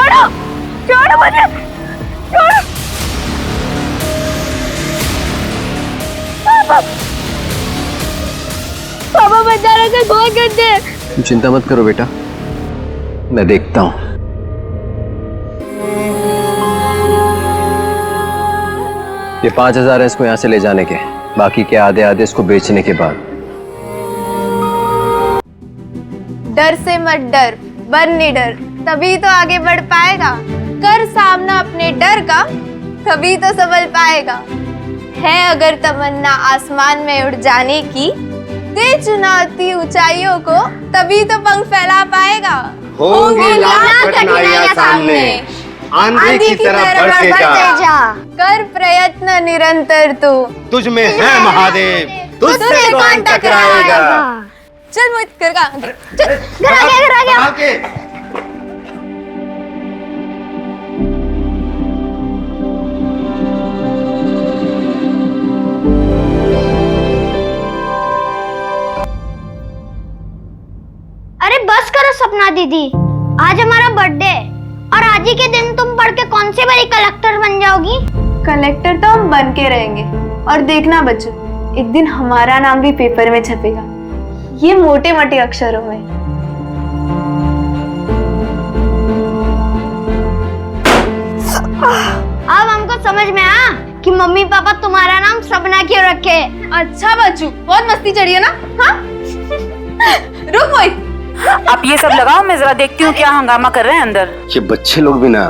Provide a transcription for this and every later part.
छोड़ो, छोड़ो मुझे, छोड़ो। पापा, पापा बेचारा से बहुत गंदे। तुम चिंता मत करो बेटा, मैं देखता हूँ। ये 5,000 है इसको यहाँ से ले जाने के, बाकी के आधे आधे इसको बेचने के बाद। डर से मत डर, बन निडर, तभी तो आगे बढ़ पाएगा। कर सामना अपने डर का, तभी तो संभल पाएगा। है अगर तमन्ना आसमान में उड़ जाने की, दे चुनौती ऊंचाइयों को, तभी तो पंख फैला पाएगा। होंगी लाख कठिनाइयां सामने, आंधी की तरह बढ़ते जा। कर प्रयत्न निरंतर तू, तुझ में है महादेव, तुझसे कौन टकराएगा। चल मोहित, घर आ गया। संभाल के। अरे बस करो सपना दीदी, आज हमारा बर्थडे है और आज ही के दिन तुम पढ़ के कौन से बड़ी कलेक्टर बन जाओगी? कलेक्टर तो हम बन के रहेंगे, और देखना बच्चों, एक दिन हमारा नाम भी पेपर में छपेगा, ये मोटे मोटे अक्षरों में। अब हमको समझ में आया कि मम्मी पापा तुम्हारा नाम सपना क्यों रखे। अच्छा बच्चू, बहुत मस्ती चढ़ी है ना? हाँ? रुक मोहित, आप ये सब लगाओ, मैं जरा देखती हूँ क्या हंगामा कर रहे हैं अंदर। ये बच्चे लोग भी ना।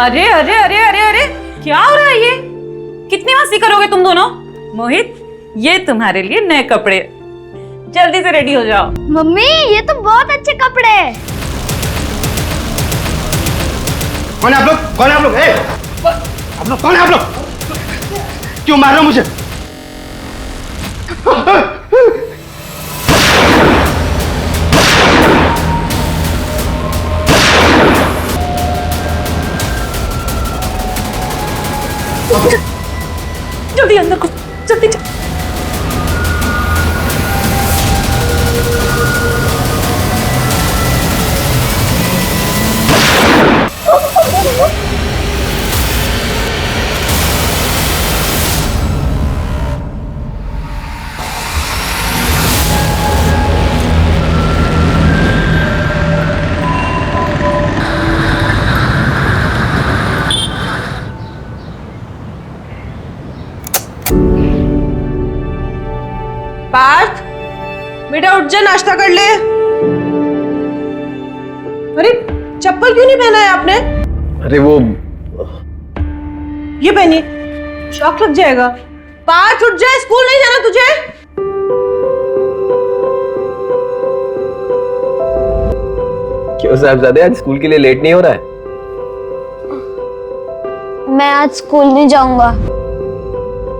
अरे अरे अरे अरे अरे, क्या हो रहा है ये? कितनी मस्ती करोगे तुम दोनों? मोहित, ये तुम्हारे लिए नए कपड़े, जल्दी से रेडी हो जाओ। मम्मी ये तो बहुत अच्छे कपड़े हैं। कौन है आप लोग? कौन है आप लोग? आप लोग कौन है आप लोग? क्यों मार रहे हो मुझे? जल्दी अंदर को, जल्दी चल। पार्थ, बेटा उठ जा, नाश्ता कर ले। अरे चप्पल क्यों नहीं पहना है आपने? अरे वो ये पहनी, शॉक लग जाएगा। पार्थ उठ जा, स्कूल नहीं जाना तुझे? क्यों साहबजादे, आज स्कूल के लिए लेट नहीं हो रहा है? मैं आज स्कूल नहीं जाऊंगा।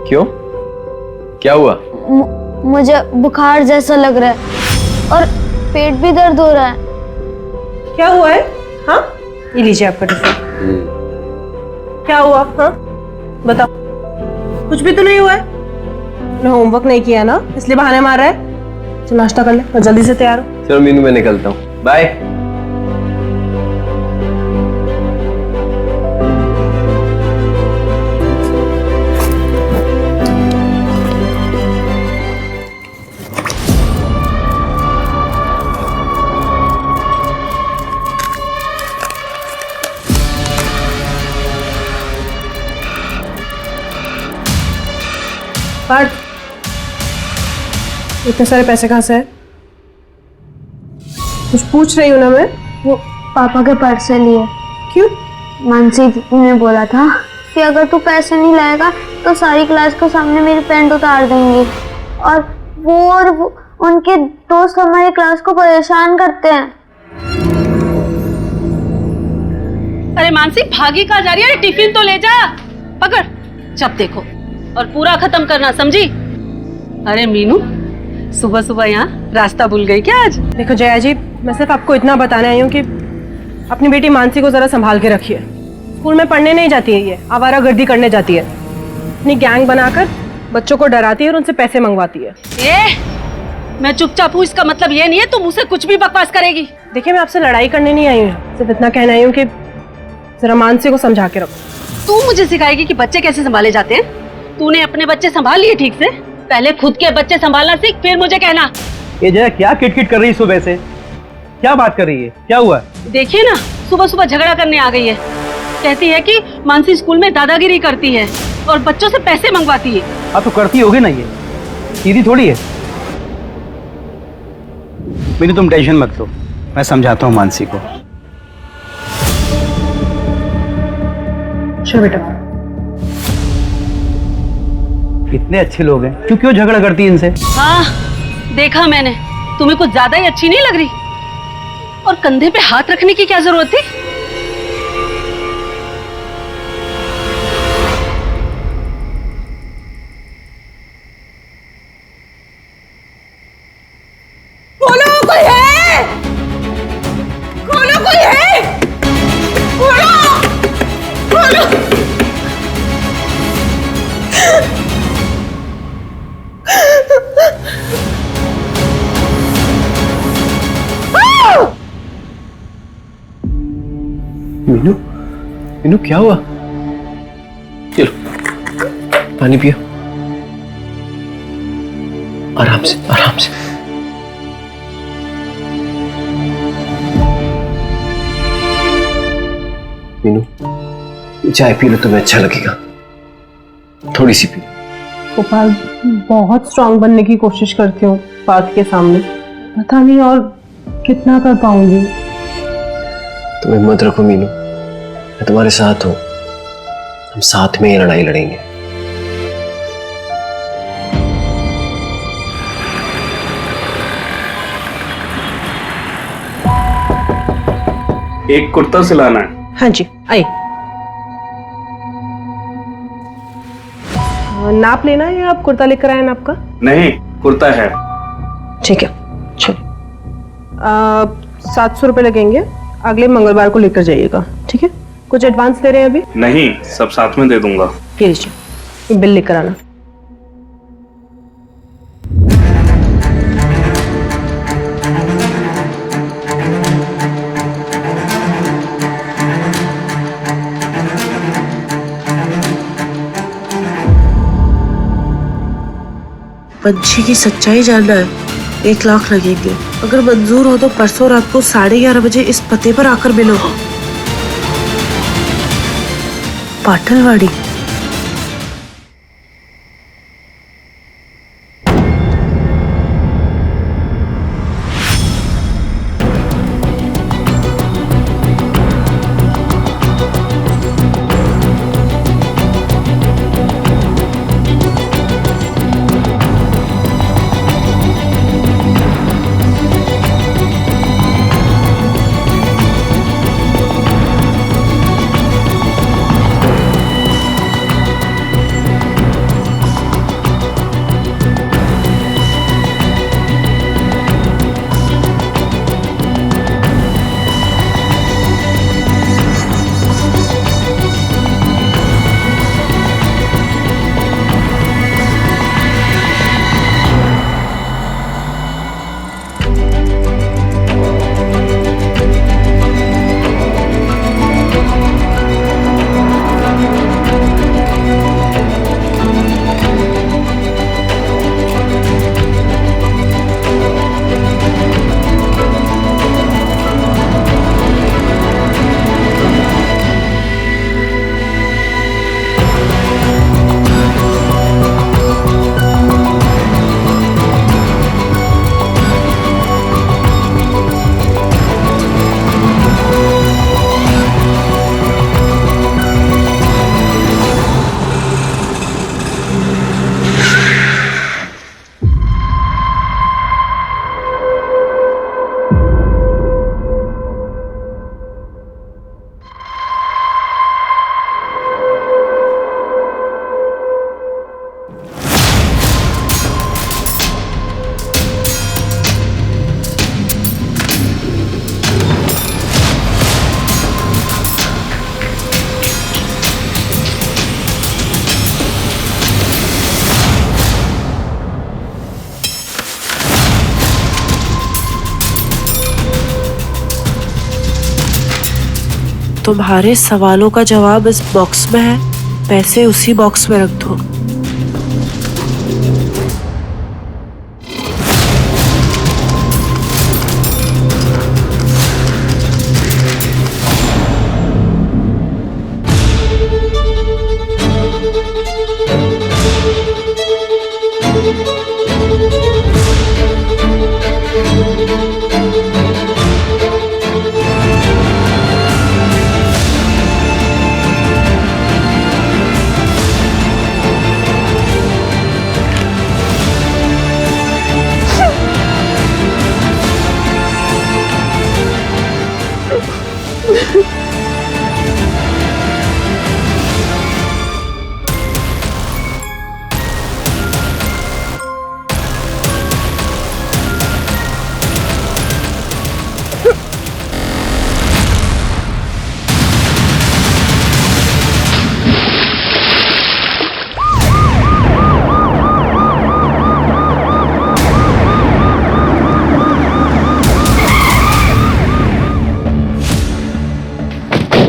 क्यों, क्या हुआ? मुझे बुखार जैसा लग रहा है और पेट भी दर्द हो रहा है। क्या हुआ है? हाँ, ये लीजिए आपका टिफिन। क्या हुआ? हाँ बताओ। कुछ भी तो नहीं हुआ है? तूने होमवर्क नहीं किया ना, इसलिए बहाने मार रहा है। चल नाश्ता कर ले और जल्दी से तैयार हो। चलो मीनू, मैं निकलता हूँ, बाय। पार्थ, इतने सारे पैसे कहाँ से है? कुछ पूछ रही हूँ ना मैं। वो पापा के पर्स से लिए। क्यों? मानसी ने बोला था कि अगर तू पैसे नहीं लाएगा तो सारी क्लास के सामने मेरी पैंट उतार देंगी, और वो उनके दोस्त हमारी क्लास को परेशान करते हैं। अरे मानसी, भागी कहाँ जा रही है? टिफिन तो ले जा, पकड़। जब देखो और पूरा खत्म करना, समझी? अरे मीनू, सुबह सुबह यहाँ रास्ता भूल गई क्या आज? देखो जया जी, मैं सिर्फ आपको इतना बताने आई हूँ कि अपनी बेटी मानसी को जरा संभाल के रखिए। स्कूल में पढ़ने नहीं जाती है, ये आवारागर्दी करने जाती है। अपनी गैंग बनाकर बच्चों को डराती है और उनसे पैसे मंगवाती है। मैं चुपचाप हूँ इसका मतलब ये नहीं है तुम मुझसे कुछ भी बकवास करेगी। देखिए मैं आपसे लड़ाई करने नहीं आई हूँ, सिर्फ इतना कहना आई हूँ कि जरा मानसी को समझा के रखो। तू मुझे सिखाएगी कि बच्चे कैसे संभाले जाते हैं? तूने अपने बच्चे संभाल लिए ठीक से? पहले खुद के बच्चे संभालना सीख, फिर मुझे कहना। ये जया क्या किटकिट कर रही है सुबह से? क्या बात कर रही है? क्या हुआ? देखिए ना, सुबह सुबह झगड़ा करने आ गई है। कहती है कि मानसी स्कूल में दादागिरी करती है और बच्चों से पैसे मंगवाती है। आप तो करती होगी ना, ये सीधी थोड़ी है। मीनू तुम टेंशन मत लो, मैं समझाता हूँ मानसी को। चलो बेटा। इतने अच्छे लोग हैं, क्यों झगड़ा करती है इनसे? हाँ देखा मैंने, तुम्हें कुछ ज्यादा ही अच्छी नहीं लग रही? और कंधे पे हाथ रखने की क्या जरूरत थी? खोलो, कोई है? खोलो, कोई है? खोलो, खोलो। मीनू, मीनू क्या हुआ? चलो पानी पियो, आराम से आराम से। मीनू चाय पी लो, तुम्हें अच्छा लगेगा। थोड़ी सी पी। गोपाल, बहुत स्ट्रांग बनने की कोशिश करती हूँ पार्थ के सामने, पता नहीं और कितना कर पाऊंगी। तुम हिम्मत रखो मीनू, मैं तुम्हारे साथ हूं। हम साथ में ये लड़ाई लड़ेंगे। एक कुर्ता सिलाना है। हाँ जी, आइए। नाप लेना है या आप कुर्ता लेकर आए नाप का? नहीं, कुर्ता है। ठीक है, चलिए। 700 रुपये लगेंगे, अगले मंगलवार को लेकर जाइएगा, ठीक है? कुछ एडवांस दे रहे हैं अभी? नहीं, सब साथ में दे दूंगा। ये लीजिए, बिल लेकर आना। पंछी की सच्चाई जानना है, 1 लाख लगेंगे। अगर मंजूर हो तो परसों रात को 11:30 बजे इस पते पर आकर मिलो। पाटलवाड़ी। तुम्हारे सवालों का जवाब इस बॉक्स में है, पैसे उसी बॉक्स में रख दो।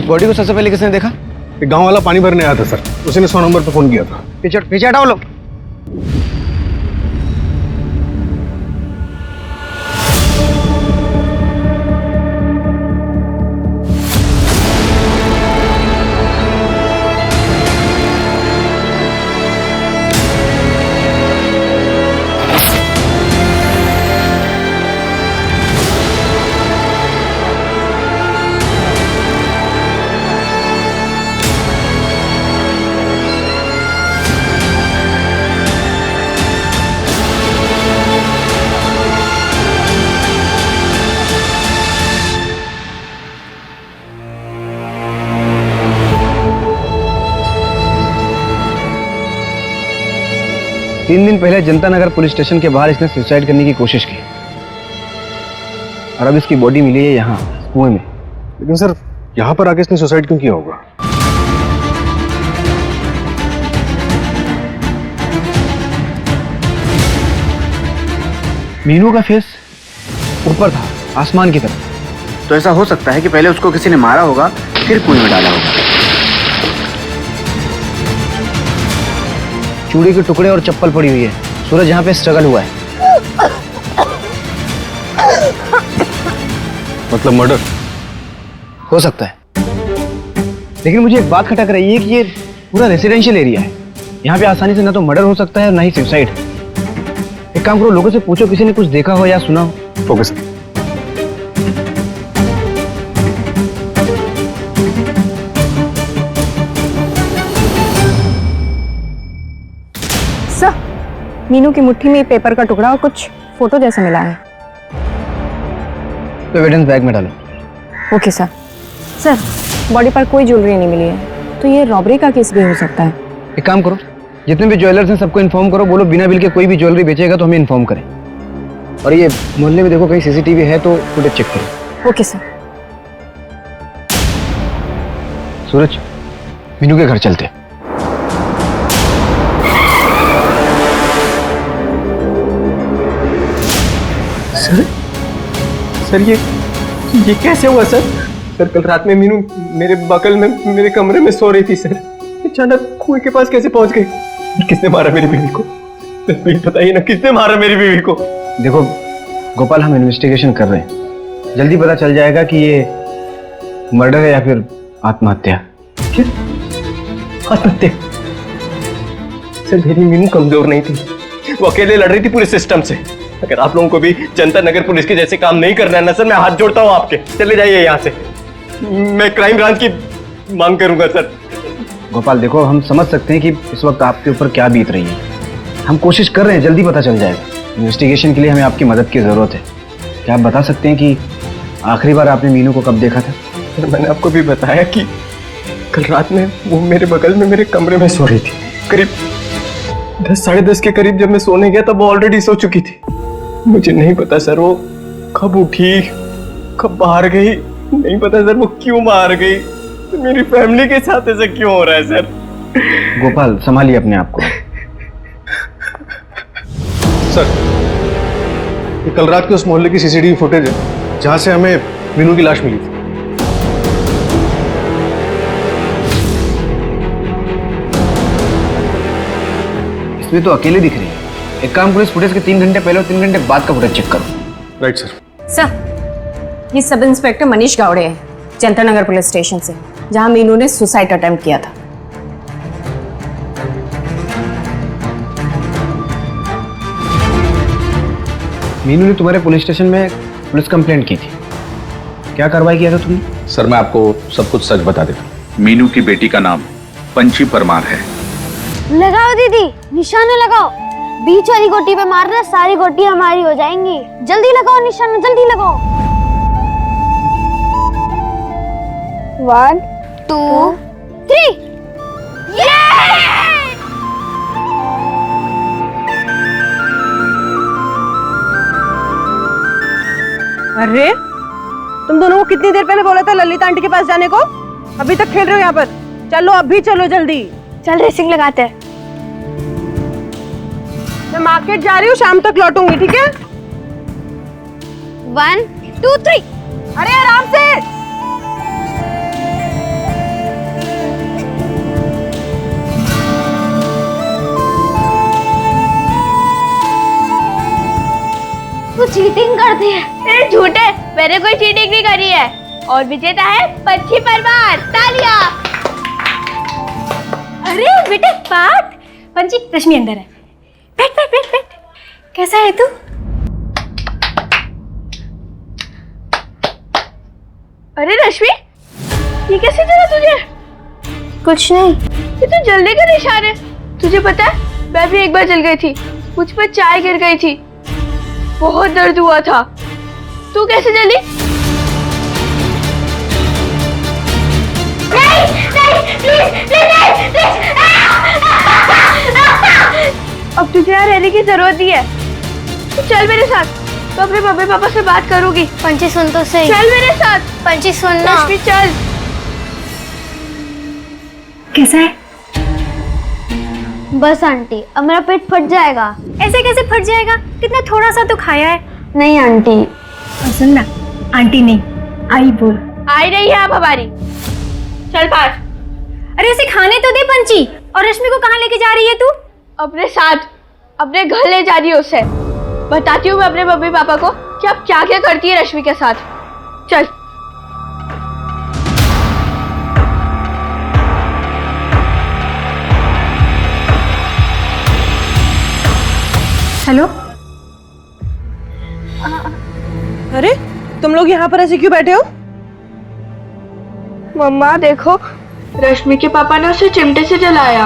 बॉडी को सबसे पहले किसने देखा? एक गांव वाला पानी भरने आया था सर, उसी ने 100 नंबर पे फोन किया था। पीछे हटाओ लोग। तीन दिन पहले जनता नगर पुलिस स्टेशन के बाहर इसने सुसाइड करने की कोशिश की और अब इसकी बॉडी मिली है यहाँ कुएं में। लेकिन सर यहाँ पर आके इसने सुसाइड क्यों किया होगा? मीनू का फेस ऊपर था, आसमान की तरफ। तो ऐसा हो सकता है कि पहले उसको किसी ने मारा होगा, फिर कुएं में डाला होगा। चूड़ी के टुकड़े और चप्पल पड़ी हुई है। सूरज यहाँ पे स्ट्रगल हुआ है। मतलब मर्डर हो सकता है, लेकिन मुझे एक बात खटक रही है कि ये पूरा रेसिडेंशियल एरिया है। यहाँ पे आसानी से ना तो मर्डर हो सकता है और ना ही सुसाइड। एक काम करो, लोगों से पूछो किसी ने कुछ देखा हो या सुना हो। Okay sir. मीनू की मुट्ठी में पेपर का टुकड़ा और कुछ फोटो जैसा मिला है। तो एविडेंस बैग में डालो। Okay sir. सर, बॉडी पर कोई ज्वेलरी नहीं मिली है, तो ये रॉबरी का केस भी हो सकता है। एक काम करो, जितने भी ज्वेलर्स हैं सबको इन्फॉर्म करो, बोलो बिना बिल के कोई भी ज्वेलरी बेचेगा तो हमें इन्फॉर्म करें। और ये मोहल्ले में देखो कहीं सीसीटीवी है तो फुटेज चेक करो। Okay sir. सूरज, मीनू के घर चलते। सर ये कैसे हुआ सर? सर कल रात में मीनू मेरे बगल में मेरे कमरे में सो रही थी सर। अचानक कुएं के पास कैसे पहुंच गई? किसने मारा मेरी बीवी को? सर बताइए ना, किसने मारा मेरी बीवी को? देखो गोपाल, हम इन्वेस्टिगेशन कर रहे हैं, जल्दी पता चल जाएगा कि ये मर्डर है या फिर आत्महत्या। क्या आत्महत्या? सर मेरी मीनू कमजोर नहीं थी, वो अकेले लड़ रही थी पूरे सिस्टम से। अगर आप लोगों को भी जनता नगर पुलिस के जैसे काम नहीं करना है ना सर, मैं हाथ जोड़ता हूँ आपके। चले जाइए यहाँ से, मैं क्राइम ब्रांच की मांग करूंगा सर। गोपाल देखो, हम समझ सकते हैं कि इस वक्त आपके ऊपर क्या बीत रही है। हम कोशिश कर रहे हैं, जल्दी पता चल जाएगा। इन्वेस्टिगेशन के लिए हमें आपकी मदद की जरूरत है। क्या आप बता सकते हैं कि आखिरी बार आपने मीनू को कब देखा था? सर मैंने आपको भी बताया कि कल रात में वो मेरे बगल में मेरे कमरे में सो रही थी। करीब 10 साढ़े 10 के करीब जब मैं सोने गया तब वो ऑलरेडी सो चुकी थी। मुझे नहीं पता सर वो कब उठी, कब बाहर गई, नहीं पता सर वो क्यों बाहर गई। तो मेरी फैमिली के साथ ऐसा क्यों हो रहा है सर? गोपाल संभालिए अपने आप को। सर, ये कल रात के उस मोहल्ले की सीसीटीवी फुटेज है जहां से हमें मीनू की लाश मिली थी। इसमें तो अकेले दिख रही है। एक काम करो, इस फुटेज के 3 घंटे पहले और 3 घंटे बाद का फुटेज चेक करो। Right sir. सर, ये सब इंस्पेक्टर मनीष गावड़े हैं, जंतर नगर पुलिस स्टेशन से, जहां मीनू ने सुसाइड अटेम्प्ट किया था। मीनू ने तुम्हारे पुलिस स्टेशन में पुलिस कंप्लेंट की थी, क्या कार्रवाई किया था तुमने? सर मैं आपको सब कुछ सच बता देता हूँ। मीनू की बेटी का नाम पंची परमार है। लगाओ दीदी, निशाना लगाओ। बीच वाली गोटी पे मारना, सारी गोटी हमारी हो जाएंगी। जल्दी लगाओ निशाना, जल्दी लगाओ। 1 2 3। अरे तुम दोनों को कितनी देर पहले बोला था ललिता आंटी के पास जाने को? अभी तक खेल रहे हो यहाँ पर? चलो अभी चलो जल्दी। चल रेसिंग लगाते हैं। मैं मार्केट जा रही हूँ, शाम तक लौटूंगी, ठीक है? 1 2 3। अरे आराम से। तू चीटिंग करती है। अरे झूठे, मैंने कोई चीटिंग नहीं करी है। और विजेता है पंची परमार। तालियां। अरे बेटे पाठ। पंची, रश्मि अंदर है। बैठ बैठ बैठ बैठ। कैसा है तू? अरे रश्मि, ये कैसे चला तुझे? कुछ नहीं। ये तो जलने का निशान है। तुझे पता है, मैं भी एक बार जल गई थी। मुझ पर चाय गिर गई थी, बहुत दर्द हुआ था। तू कैसे जली? अब तुझे यहाँ रहने की जरूरत नहीं है। तू चल मेरे साथ, तो अपने मम्मी पापा से बात करूंगी। पंची सुन तो सही। चल मेरे साथ। पंची सुन ना। रश्मि चल। कैसा है? बस आंटी, अब मेरा पेट फट जाएगा। ऐसे कैसे फट जाएगा? कितना थोड़ा सा तो खाया है। नहीं आंटी। सुन ना, आंटी नहीं, आई बोल। आई नहीं है अब हमारी। चल पास। अरे उसे खाने तो दे पंची। और रश्मि को कहाँ लेके जा रही है तू? अपने साथ, अपने घर ले जा रही है उसे। बताती हूँ मैं अपने मम्मी पापा को कि अब क्या क्या करती है रश्मि के साथ। चल। हेलो। अरे तुम लोग यहाँ पर ऐसे क्यों बैठे हो? मम्मा देखो, रश्मि के पापा ने उसे चिमटे से जलाया।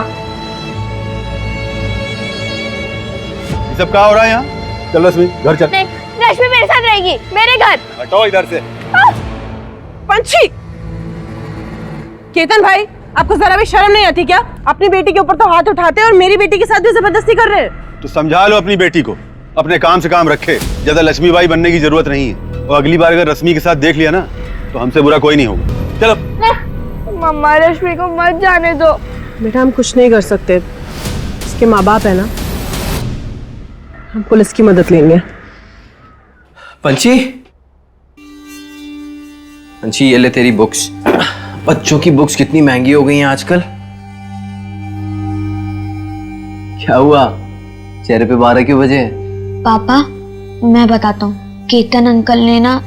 ये सब क्या हो रहा है यहाँ? चल रश्मि घर चल। नहीं, रश्मि मेरे साथ रहेगी, मेरे घर। हटो इधर से। पंची, केतन भाई, आपको जरा भी शर्म नहीं आती क्या? अपनी बेटी के ऊपर तो हाथ उठाते हैं और मेरी बेटी के साथ भी जबरदस्ती कर रहे हैं। तो समझा लो अपनी बेटी को, अपने काम से काम रखे। ज्यादा लक्ष्मीबाई बनने की जरूरत नहीं है। और अगली बार अगर रश्मि के साथ देख लिया ना, तो हमसे बुरा कोई नहीं होगा। चलो। मम्मा रश्मि को मत जाने दो। बेटा हम कुछ नहीं कर सकते, इसके माँ बाप है ना, हम पुलिस की मदद लेंगे। पंची, पंची ये ले तेरी बुक्स। बच्चों की बुक्स कितनी महंगी हो गई हैं आजकल। क्या हुआ, चेहरे पे 12 क्यों बजे? पापा, मैं बताता हूँ। केतन अंकल ने ना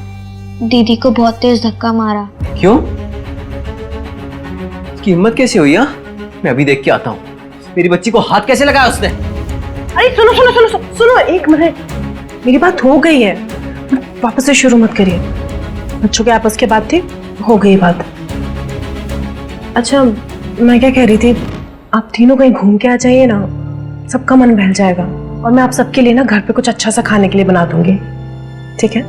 दीदी को बहुत तेज धक्का मारा। क्यों? उसकी हिम्मत कैसे हुई? मैं अभी देख के आता हूँ। मेरी बच्ची को हाथ कैसे लगाया उसने? अरे सुनो सुनो सुनो सुनो, सुनो एक मिनट, मेरी बात हो गई है, वापस से शुरू मत करिए। बच्चों के आपस की बात थी, हो गई बात। अच्छा मैं क्या कह रही थी, आप तीनों कहीं घूम के आ जाइए ना, सबका मन बहल जाएगा। और मैं आप सबके लिए ना घर पे कुछ अच्छा सा खाने के लिए बना दूंगी, ठीक है?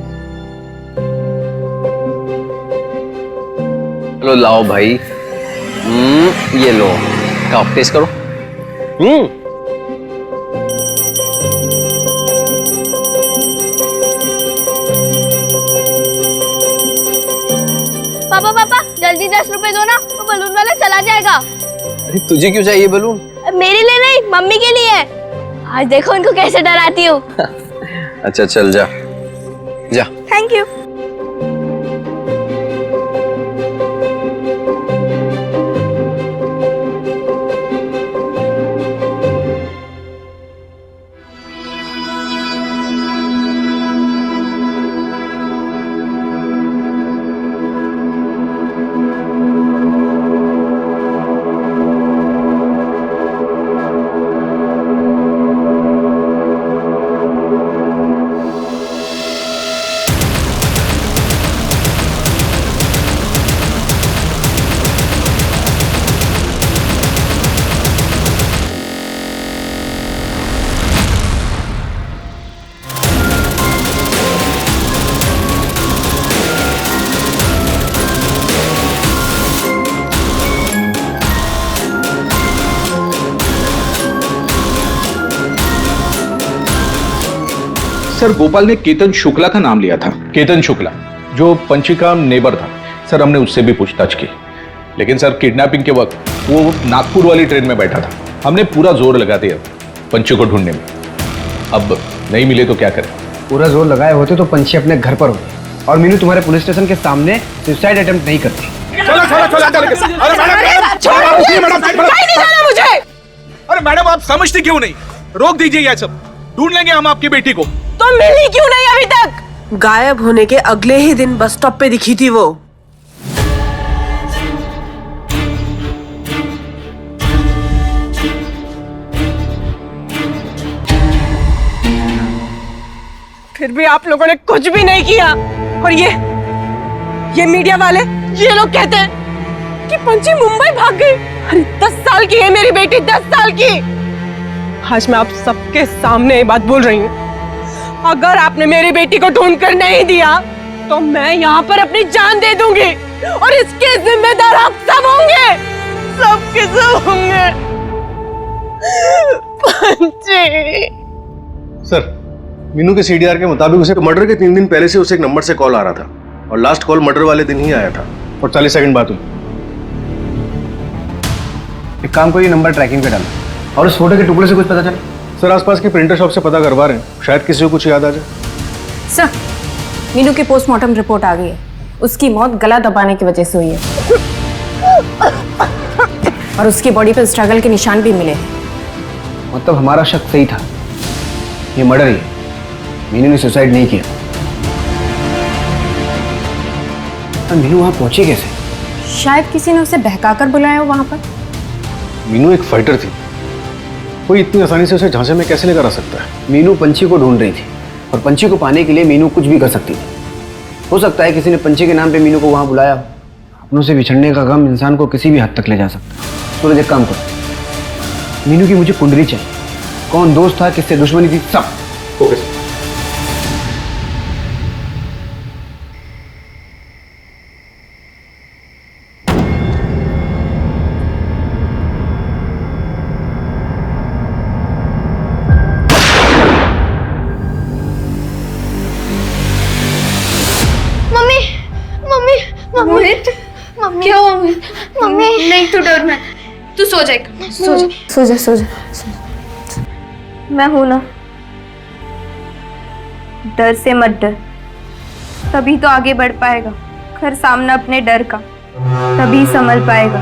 लो लाओ भाई। ये लो, खाओ, टेस्ट करो। पापा पापा जल्दी 10 रुपए दो ना, वो बलून वाला चला जाएगा। अरे तुझे क्यों चाहिए बलून? मेरे लिए नहीं, मम्मी के लिए। आज देखो उनको कैसे डराती हूँ। अच्छा चल जा जा। Thank you. सर गोपाल ने केतन शुक्ला का नाम लिया था। केतन शुक्ला जो पंची का नेबर था। सर हमने उससे भी पूछताछ की, लेकिन सर किडनैपिंग के वक्त वो नागपुर वाली ट्रेन में बैठा था। हमने पूरा जोर लगा दिया पंची को ढूंढने में। अब नहीं मिले तो क्या करें? पूरा जोर लगाए होते तो पंछी अपने घर पर होते और मीनू तुम्हारे पुलिस स्टेशन के सामने सुसाइड अटेम्प्ट नहीं करती। अरे मैडम आप समझते क्यों नहीं? रोक दीजिए यह सब, ढूंढ लेंगे हम आपकी बेटी को। तो मिली क्यों नहीं अभी तक? गायब होने के अगले ही दिन बस स्टॉप पे दिखी थी वो। फिर भी आप लोगों ने कुछ भी नहीं किया। और ये मीडिया वाले, ये लोग कहते हैं कि पंची मुंबई भाग गई। अरे 10 साल की है मेरी बेटी, 10 साल की। आज मैं आप सबके सामने ये बात बोल रही हूँ, अगर आपने मेरी बेटी को ढूंढ कर नहीं दिया तो मैं यहाँ पर अपनी जान दे दूंगी और इसके जिम्मेदार आप सब होंगे, सबके सब होंगे। पंची। सर मीनू के सीडीआर के मुताबिक उसे मर्डर के 3 दिन पहले से उसे एक नंबर से कॉल आ रहा था और लास्ट कॉल मर्डर वाले दिन ही आया था और 40 सेकंड बाद हुई। एक काम करिए, नंबर ट्रैकिंग पे डालो और उस फोटो के टुकड़े से कुछ पता चला? सर आसपास की प्रिंटर शॉप से पता करवा रहे हैं, शायद किसी को कुछ याद आ जाए। सर मीनू की पोस्टमार्टम रिपोर्ट आ गई है। उसकी मौत गला दबाने की वजह से हुई है और उसकी बॉडी पर स्ट्रगल के निशान भी मिले हैं। मतलब हमारा शक सही था, ये मर्डर ही। मीनू ने सुसाइड नहीं किया। और मीनू वहां पहुंची कैसे? शायद किसी ने उसे बहकाकर बुलाया हो वहां पर। मीनू एक फाइटर थी, कोई इतनी आसानी से उसे झांसे में कैसे लेकर आ सकता है? मीनू पंछी को ढूंढ रही थी और पंछी को पाने के लिए मीनू कुछ भी कर सकती थी। हो सकता है किसी ने पंछी के नाम पे मीनू को वहां बुलाया। अपनों से बिछड़ने का गम इंसान को किसी भी हद तक ले जा सकता है। सूरज एक काम करो, मीनू की मुझे कुंडली चाहिए, कौन दोस्त था, किससे दुश्मनी थी, सब। Okay sir. मोहित, मम्मी क्या हुआ? मम्मी नहीं, तू डर मत, तू सो जाएगा। सो जा, सो जा, सो जा। मैं हूं ना। डर से मत डर, तभी तो आगे बढ़ पाएगा। कर सामना अपने डर का, तभी संभल पाएगा।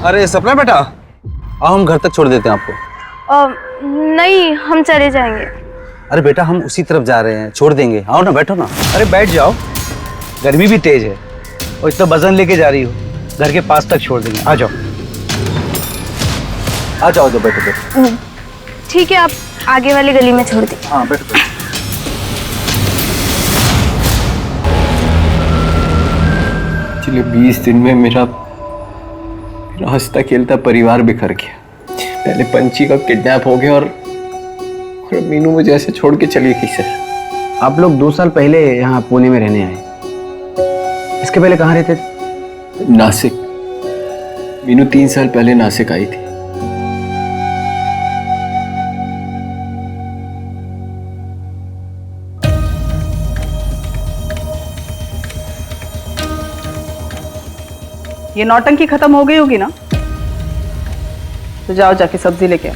अरे सपना बेटा, आओ हम घर तक छोड़ देते हैं आपको। नहीं, हम चले जाएंगे। अरे बेटा हम उसी तरफ जा रहे हैं, छोड़ देंगे। आओ ना, बैठो ना। अरे बैठ जाओ, गर्मी भी तेज है और इतना वजन लेके जा रही हो, घर के पास तक छोड़ देंगे। आ जाओ आ जाओ, बैठो बैठो। ठीक है, आप आगे वाली गली में छोड़ दीजिए। हाँ बैठो बैठो। पिछले 20 दिन में मेरा हंसता खेलता परिवार बिखर गया। पहले पंची का किडनैप हो गया और मीनू मुझे ऐसे छोड़ के चली गई। सर आप लोग 2 साल पहले यहाँ पुणे में रहने आए, इसके पहले कहाँ रहते थे? नासिक। मीनू 3 साल पहले नासिक आई थी। ये नौटंकी खत्म हो गई होगी ना? तो जाओ जाके सब्जी लेके आओ।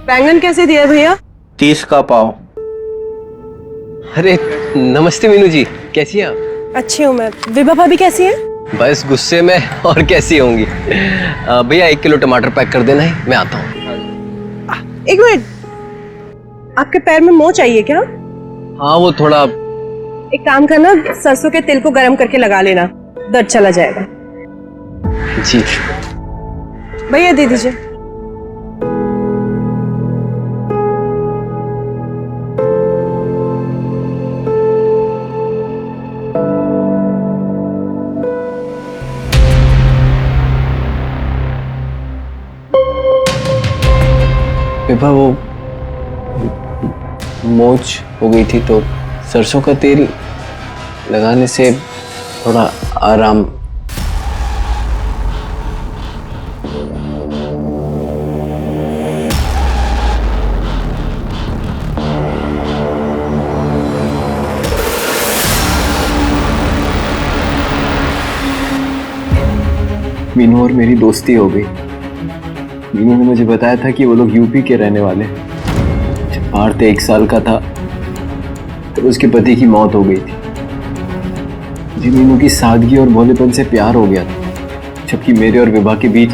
बैंगन कैसे दिया भैया? 30 का पाव। अरे नमस्ते मीनू जी, कैसी हैं आप? अच्छी हूँ मैं। विभा भाभी कैसी है? बस गुस्से में, और कैसी होंगी। भैया 1 किलो टमाटर पैक कर देना है, मैं आता हूँ। 1 मिनट, आपके पैर में मोच चाहिए क्या? हाँ वो थोड़ा। एक काम करना, सरसों के तेल को गर्म करके लगा लेना, दर्द चला जाएगा। जी भैया दे दीजिए। विभा वो मोच हो गई थी तो सरसों का तेल लगाने से थोड़ा आराम। मीनू और मेरी दोस्ती हो गई। मीनू ने मुझे बताया था कि वो लोग यूपी के रहने वाले हैं। जब पार्थ 1 साल का था तो उसके पति की मौत हो गई थी। मुझे मीनू की सादगी और भोलेपन से प्यार हो गया था, जबकि मेरे और विभा के बीच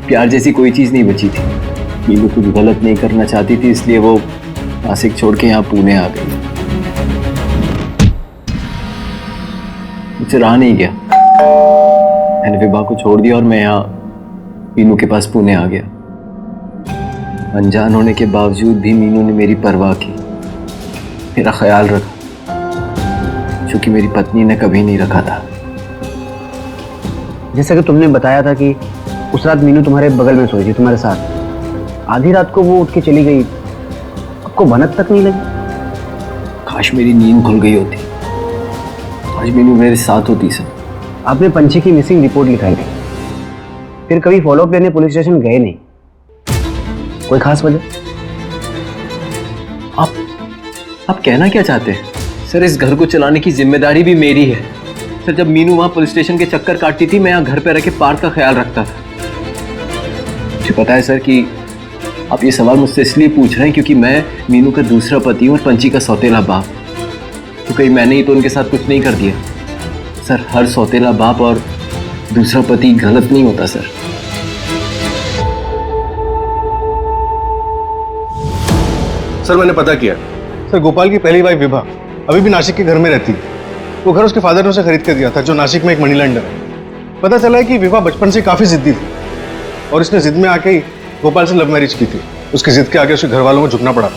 प्यार जैसी कोई चीज नहीं बची थी। मीनू कुछ गलत नहीं करना चाहती थी, इसलिए वो नासिक छोड़ के यहाँ पुणे आ गई। मुझसे रहा नहीं गया, मैंने विभा को छोड़ दिया और मैं यहाँ मीनू के पास पुणे आ गया। अनजान होने के बावजूद भी मीनू ने मेरी परवाह की, मेरा ख्याल रखा, जो कि मेरी पत्नी ने कभी नहीं रखा था। जैसा कि तुमने बताया था कि उस रात मीनू तुम्हारे बगल में सोई थी, तुम्हारे साथ। आधी रात को वो उठ के चली गई, आपको भनक तक नहीं लगी? काश मेरी नींद खुल गई होती, आज मीनू मेरे साथ होती सर। आपने पंछी की मिसिंग रिपोर्ट लिखाई थी, फिर कभी फॉलोअप लेने पुलिस स्टेशन गए नहीं? कोई खास वजह? आप कहना क्या चाहते हैं सर? इस घर को चलाने की जिम्मेदारी भी मेरी है सर। जब मीनू वहां पुलिस स्टेशन के चक्कर काटती थी, मैं यहाँ घर पे रह के पार्थ का ख्याल रखता था। मुझे पता है सर कि आप ये सवाल मुझसे इसलिए पूछ रहे हैं क्योंकि मैं मीनू का दूसरा पति हूँ और पंछी का सौतेला बाप। तो कहीं मैंने ही तो उनके साथ कुछ नहीं कर दिया सर? हर सौतेला बाप और दूसरा पति गलत नहीं होता सर। सर मैंने पता किया सर, गोपाल की पहली वाइफ विभा अभी भी नासिक के घर में रहती है। वो घर उसके फादर ने उसे खरीद कर दिया था, जो नासिक में एक मनी लैंडर है। पता चला है कि विभा बचपन से काफी जिद्दी थी और इसने जिद में आके ही गोपाल से लव मैरिज की थी। उसकी जिद के आगे उसके घर वालों को झुकना पड़ा।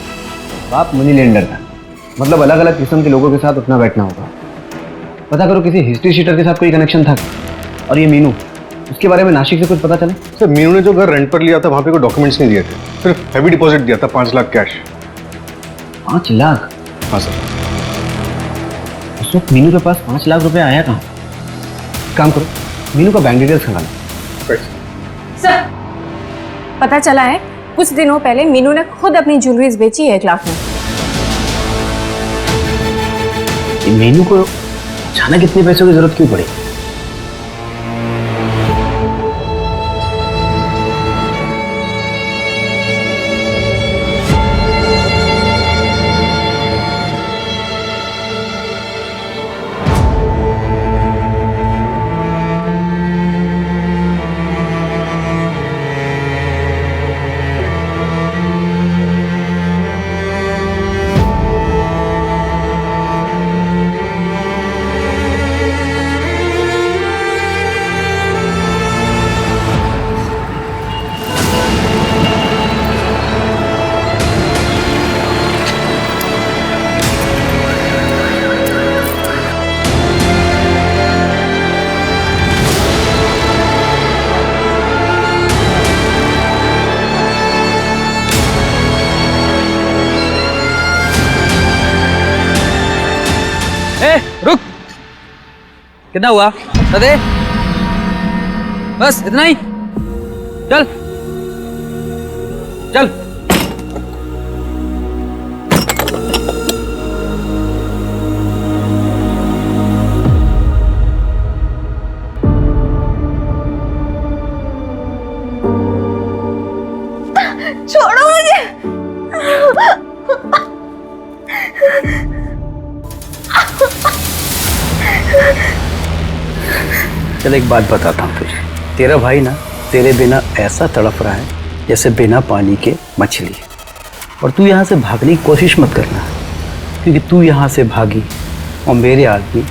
बाप मनी लेंडर था, मतलब अलग अलग किस्म के लोगों के साथ उठना बैठना होगा। पता करो किसी हिस्ट्री शीटर के साथ कोई कनेक्शन था। और ये मीनू, उसके बारे में नासिक से कुछ पता चला? सर मीनू ने जो घर रेंट पर लिया था वहां पे कोई डॉक्यूमेंट्स नहीं दिए थे, सिर्फ हैवी डिपॉजिट दिया था 5 लाख कैश। 5 लाख? हाँ सर। उस वक्त मीनू के पास 5 लाख रुपए आया कहाँ? काम करो, मीनू का बैंक डिटेल्स खंगालो। सर, पता चला है कुछ दिनों पहले मीनू ने खुद अपनी ज्वेलरीज बेची है 1 लाख में। मीनू को अचानक इतने पैसों की जरूरत क्यों पड़ी? रुक, कितना हुआ? दे, बस इतना ही। चल चल। छोड़ो मुझे। चल एक बात बताता हूँ तुझे, तेरा भाई ना तेरे बिना ऐसा तड़प रहा है जैसे बिना पानी के मछली। और तू यहाँ से भागने की कोशिश मत करना, क्योंकि तू यहाँ से भागी और मेरे आदमी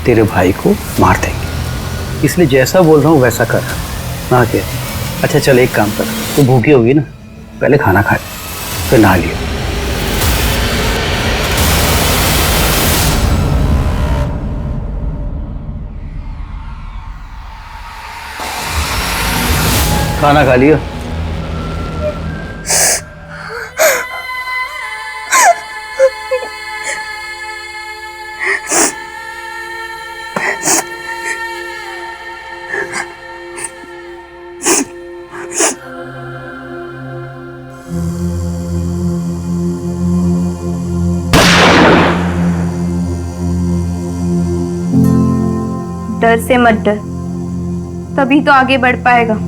तेरे भाई को मार देंगे। इसलिए जैसा बोल रहा हूँ वैसा कर। ना क्या? अच्छा चल एक काम कर, तू भूखी होगी ना, पहले खाना खाए फिर नहा लियो। खाना खा लियो। डर से मत डर, तभी तो आगे बढ़ पाएगा।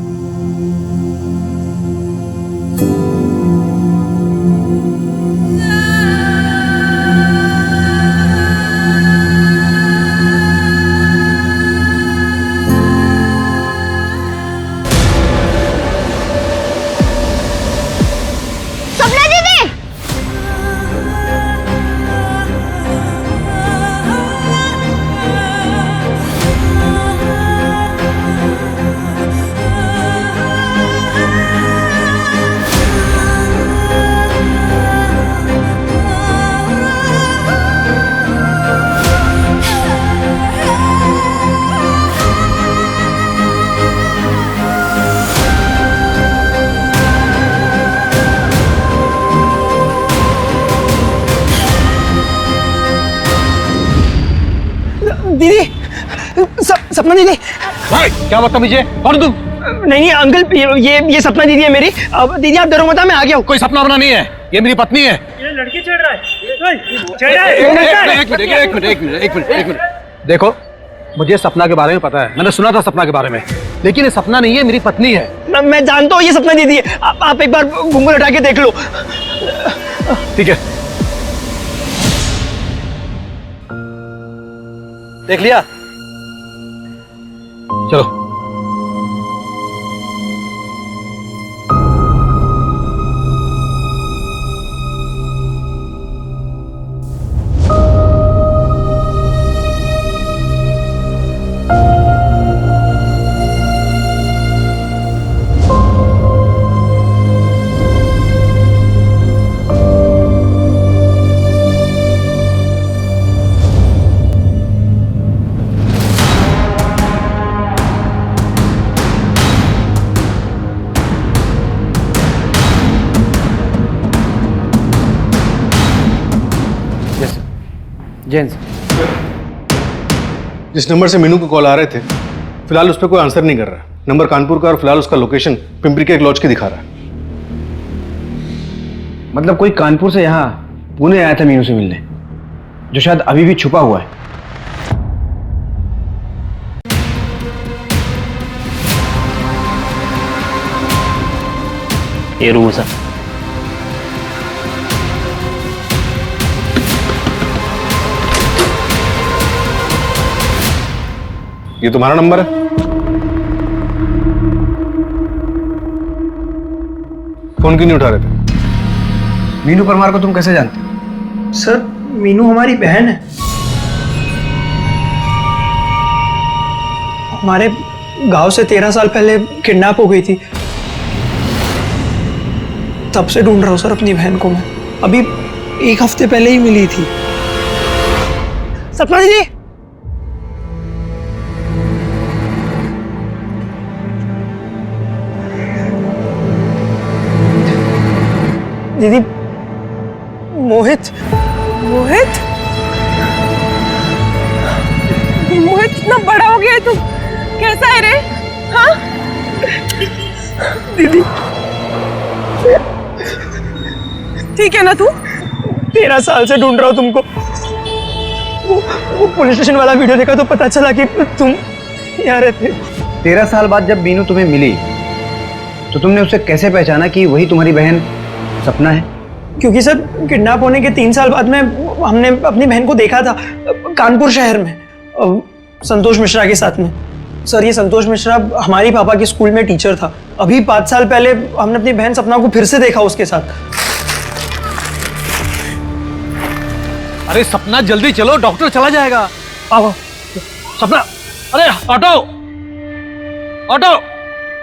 सपना दीदी, दीदी, सपना दीदी। भाई क्या बदतमीजी है? कौन तुम? नहीं अंकल, ये सपना दीदी है मेरी। अब दीदी आप डरो मत, मैं आ गया हूँ। कोई सपना वपना नहीं है, ये मेरी पत्नी है। ये लड़की चढ़ रहा है। एक मिनट। देखो, मुझे सपना के बारे में पता है, मैंने सुना था सपना के बारे में, लेकिन ये सपना नहीं है, मेरी पत्नी है। मैं जानता हूँ ये सपना दीदी है। आप एक बार घुंघरू हटा के देख लो। ठीक है, देख लिया। चलो। जेंस, जिस नंबर से मीनू को कॉल आ रहे थे, फिलहाल उस पर कोई आंसर नहीं कर रहा। नंबर कानपुर का और फिलहाल उसका लोकेशन पिंपरी के एक लॉज की दिखा रहा है। मतलब कोई कानपुर से यहाँ पुणे आया था मीनू से मिलने, जो शायद अभी भी छुपा हुआ है। ये रूम है सर। ये तुम्हारा नंबर है? फोन क्यों नहीं उठा रहे थे? मीनू परमार को तुम कैसे जानते हो? सर, मीनू हमारी बहन है। हमारे गांव से 13 साल पहले किडनैप हो गई थी। तब से ढूंढ रहा हूँ सर अपनी बहन को मैं। अभी 1 हफ्ते पहले ही मिली थी। सपना दीदी, दीदी, मोहित इतना बड़ा हो गया है तू, कैसा है रे? हाँ दीदी, ठीक है ना तू? 13 साल से ढूंढ रहा हूँ तुमको। वो पुलिस स्टेशन वाला वीडियो देखा तो पता चला कि तुम यहाँ रहते। 13 साल बाद जब मीनू तुम्हें मिली तो तुमने उसे कैसे पहचाना कि वही तुम्हारी बहन सपना है? क्योंकि सर, किडनैप होने के 3 साल बाद में हमने अपनी बहन को देखा था कानपुर शहर में, संतोष मिश्रा के साथ में। सर, ये संतोष मिश्रा हमारी पापा के स्कूल में टीचर था। अभी 5 साल पहले हमने अपनी बहन सपना को फिर से देखा उसके साथ। अरे सपना, जल्दी चलो, डॉक्टर चला जाएगा। आओ सपना, अरे ऑटो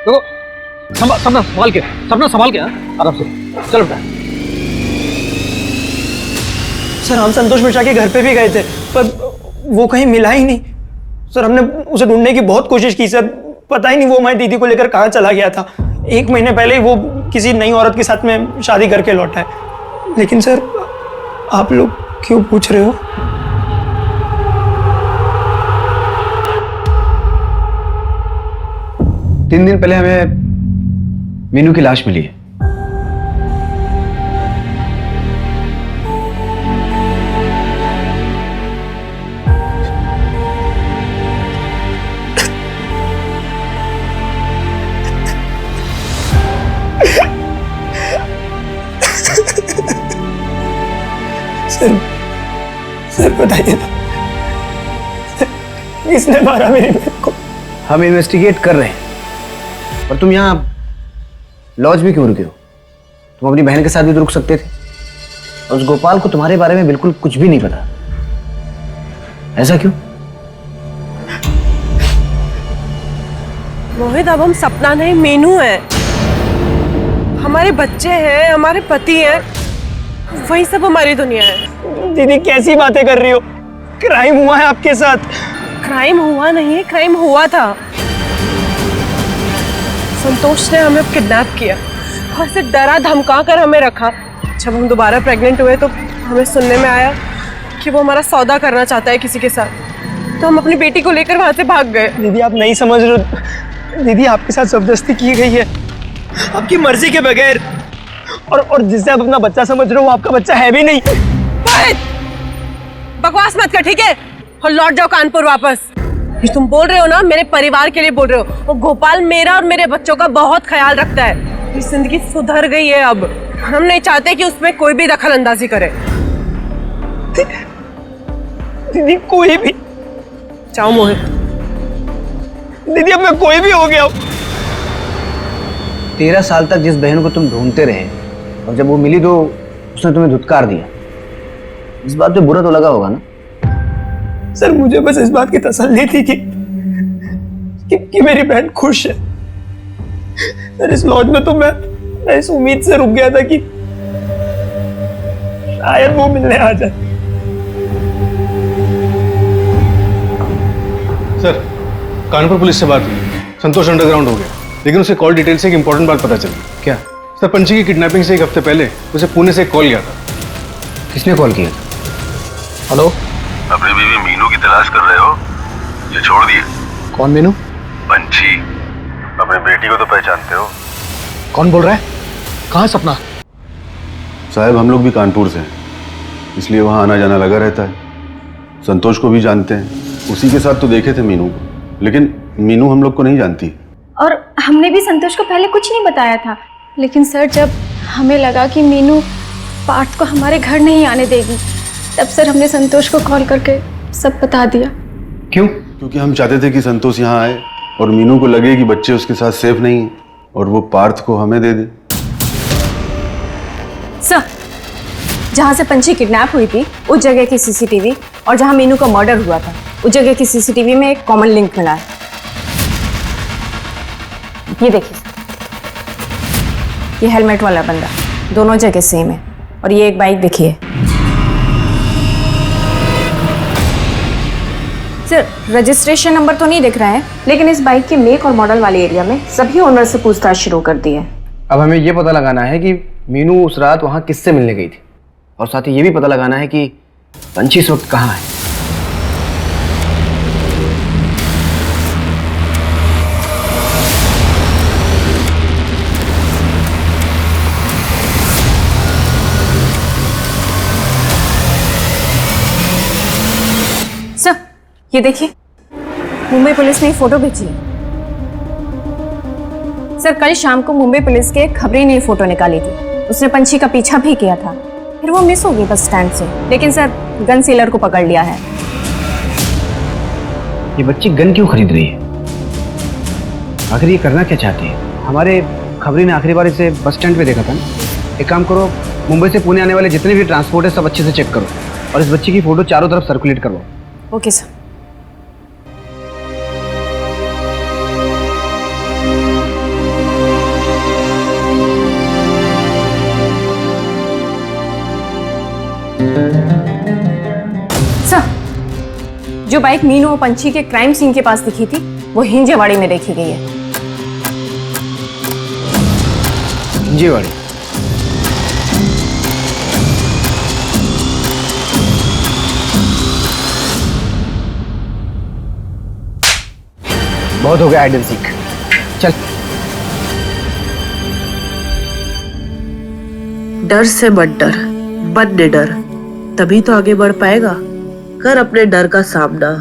देखो, सपना संभाल के, आराम से चलो बेटा। सर, हम संतोष मिश्रा के घर पे भी गए थे, पर वो कहीं मिला ही नहीं। सर, हमने उसे ढूंढने की बहुत कोशिश की सर, पता ही नहीं वो हमारी दीदी को लेकर कहाँ चला गया था। 1 महीने पहले ही वो किसी नई औरत के साथ में शादी करके लौटा है। लेकिन सर, आप लोग क्यों पूछ रहे हो? तीन दिन पहले हमें मीनू की लाश मिली है। सर बताइए ना, किसने मारा मेरी बहन को? हम इन्वेस्टिगेट कर रहे हैं। और तुम यहाँ लॉज भी क्यों रुके हो? तुम अपनी बहन के साथ भी तो रुक सकते थे। उस गोपाल को तुम्हारे बारे में बिल्कुल कुछ भी नहीं पता। ऐसा क्यों? मोहित, अब हम सपना नहीं मीनू है। हमारे बच्चे हैं, हमारे पति हैं, वही सब हमारी दुनिया है। दीदी कैसी बातें कर रही हो? क्राइम हुआ है आपके साथ। क्राइम हुआ नहीं है, क्राइम हुआ था। संतोष ने हमें किडनैप किया और से डरा धमका कर हमें रखा। जब हम दोबारा प्रेग्नेंट हुए तो हमें सुनने में आया कि वो हमारा सौदा करना चाहता है किसी के साथ, तो हम अपनी बेटी को लेकर वहां से भाग गए। दीदी आप नहीं समझ रहे। दीदी आपके साथ जबरदस्ती की गई है, आपकी मर्जी के बगैर। और जिससे आप अपना बच्चा समझ रहे हो वो आपका बच्चा है भी नहीं। बकवास मत कर, ठीक है? और लौट जाओ कानपुर वापस। ये तुम बोल रहे हो ना, मेरे परिवार के लिए बोल रहे हो। और गोपाल मेरा और मेरे बच्चों का बहुत ख्याल रखता है। मेरी जिंदगी सुधर गई है अब। हम नहीं चाहते कि उसमें कोई भी दखल अंदाजी करे। दीदी कोई भी। जाओ मोहित। दीदी अब मैं कोई भी हो गया। 13 साल तक जिस बहन को तुम ढूंढते रहे और जब वो मिली तो उसने तुम्हें धुतकार दिया। इस बात पे बुरा तो लगा होगा ना? सर मुझे बस इस बात की तसल्ली थी कि मेरी बहन खुश है। सर इस लॉज में तो मैं इस उम्मीद से रुक गया था कि शायद वो मिलने आ जाए। सर, कानपुर पुलिस से बात हुई। संतोष अंडरग्राउंड हो गया, लेकिन उसे कॉल डिटेल से एक इंपॉर्टेंट बात पता चली। क्या? सर, पंची की किडनैपिंग से 1 हफ्ते पहले उसे पुणे से एक कॉल गया था। किसने कॉल किया? हेलो, अपनी बीवी मीनू की तलाश कर रहे हो? ये छोड़ दिए। कौन मीनू? पंची, अपनी बेटी को तो पहचानते हो? कौन बोल रहा है? कहाँ सपना? साहब हम लोग भी कानपुर से हैं, इसलिए वहाँ आना जाना लगा रहता है। संतोष को भी जानते हैं, उसी के साथ तो देखे थे मीनू को, लेकिन मीनू हम लोग को नहीं जानती। और हमने भी संतोष को पहले कुछ नहीं बताया था, लेकिन सर जब हमें लगा कि मीनू पार्थ को हमारे घर नहीं आने देगी, तब सर हमने संतोष को कॉल करके सब बता दिया। क्यों? क्योंकि हम चाहते थे कि संतोष यहाँ आए और मीनू को लगे कि बच्चे उसके साथ सेफ नहीं है और वो पार्थ को हमें दे दे। सर, जहाँ से पंची किडनैप हुई थी उस जगह की सीसीटीवी और जहाँ मीनू का मर्डर हुआ था उस जगह की सीसीटीवी में एक कॉमन लिंक मिला है। ये देखिए, ये हेलमेट वाला बंदा दोनों जगह सेम है। और ये एक बाइक देखिए सर, रजिस्ट्रेशन नंबर तो नहीं दिख रहा है, लेकिन इस बाइक के मेक और मॉडल वाले एरिया में सभी ओनर से पूछताछ शुरू कर दी है। अब हमें ये पता लगाना है कि मीनू उस रात वहां किससे मिलने गई थी, और साथ ही ये भी पता लगाना है कि पंची इस वक्त कहाँ है। सर, ये देखिए, मुंबई पुलिस ने फोटो भेजी है। सर, कल शाम को मुंबई पुलिस के खबरी ने फोटो निकाली थी। उसने पंछी का पीछा भी किया था, फिर वो मिस हो गई बस स्टैंड से। लेकिन सर, गन सेलर को पकड़ लिया है। ये बच्ची गन क्यों खरीद रही है? आखिर ये करना क्या चाहती है? हमारे खबरी ने आखिरी बार इसे बस स्टैंड पे देखा था ना। एक काम करो, मुंबई से पुणे आने वाले जितने भी ट्रांसपोर्ट है सब अच्छे से चेक करो और इस बच्ची की फोटो चारों तरफ सर्कुलेट करवाओ। Okay sir. सर, जो बाइक मीनू और पंछी के क्राइम सीन के पास दिखी थी वो हिंजेवाड़ी में देखी गई है। हिंजेवाड़ी? बहुत हो गया हाइड एंड सीक, चल। डर से मत डर, बन निडर, तभी तो आगे बढ़ पाएगा। कर अपने डर का सामना,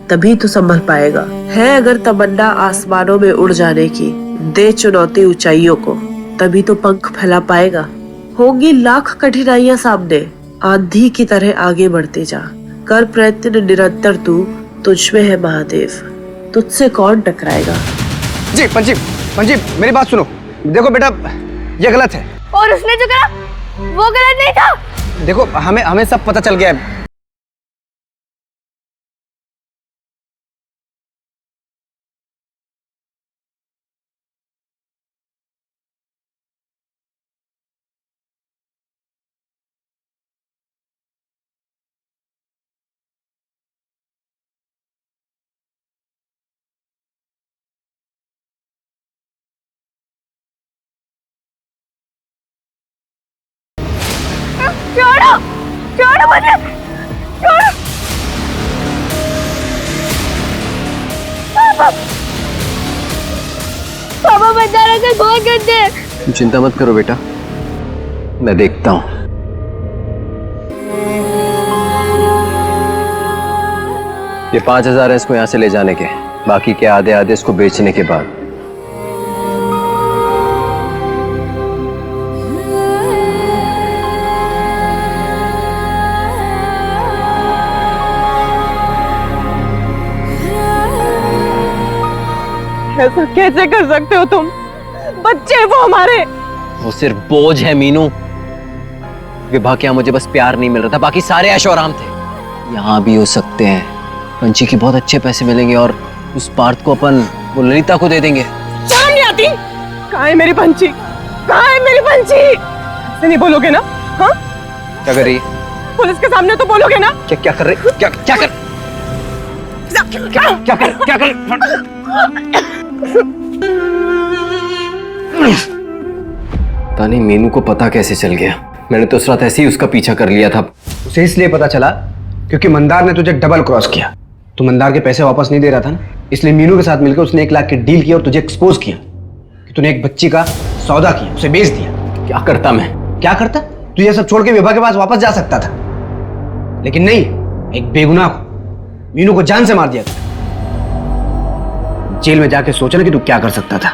तभी तो संभल पाएगा। है अगर तमन्ना आसमानों में उड़ जाने की, दे चुनौती ऊंचाइयों को, तभी तो पंख फैला पाएगा। होंगी लाख कठिनाइयां सामने, आंधी की तरह आगे बढ़ते जा, कर प्रयत्न निरंतर तू, तुझ में है महादेव, तुझसे कौन टकराएगा। जी पंची, पंची मेरी बात सुनो। देखो बेटा, ये गलत है। और उसने जो करा वो गलत नहीं था। देखो हमें सब पता चल गया है। छोड़ो, छोड़ो मुझे, छोड़ो। पापा बेचारा से गोद कर दे। तुम चिंता मत करो बेटा, मैं देखता हूं। ये 5,000 है इसको यहां से ले जाने के, बाकी के आधे आधे इसको बेचने के बाद। ऐसा कैसे कर सकते हो तुम? बच्चे वो हमारे। वो सिर्फ बोझ है मीनू। विभा के यहाँ मुझे बस प्यार नहीं मिल रहा था, बाकी सारे ऐशो आराम थे। यहाँ भी हो सकते हैं। पंची की बहुत अच्छे पैसे मिलेंगे और उस पार्थ को अपन वो ललिता को दे देंगे। शर्म नहीं आती? कहाँ है मेरी पंची? कहाँ है मेरी पंची? ऐसे नहीं बोलोगे ना? हाँ? क्या कर रही है? पुलिस के सामने तो बोलोगे ना? क्या कर रही? क्या कर? क्या कर? पता नहीं मीनू को पता कैसे चल गया। मैंने तो उस रात ऐसे ही उसका पीछा कर लिया था। उसे इसलिए पता चला क्योंकि मंदार ने तुझे डबल क्रॉस किया। तू मंदार के पैसे वापस नहीं दे रहा था ना, इसलिए मीनू के साथ मिलकर उसने 1 लाख की डील की और तुझे एक्सपोज किया कि तूने एक बच्ची का सौदा किया, उसे बेच दिया। क्या करता मैं? क्या करता? तू ये सब छोड़ के विभा के पास वापस जा सकता था, लेकिन नहीं, एक बेगुनाह को, मीनू को जान से मार दिया था। जेल में जाके सोचना कि तू क्या कर सकता था।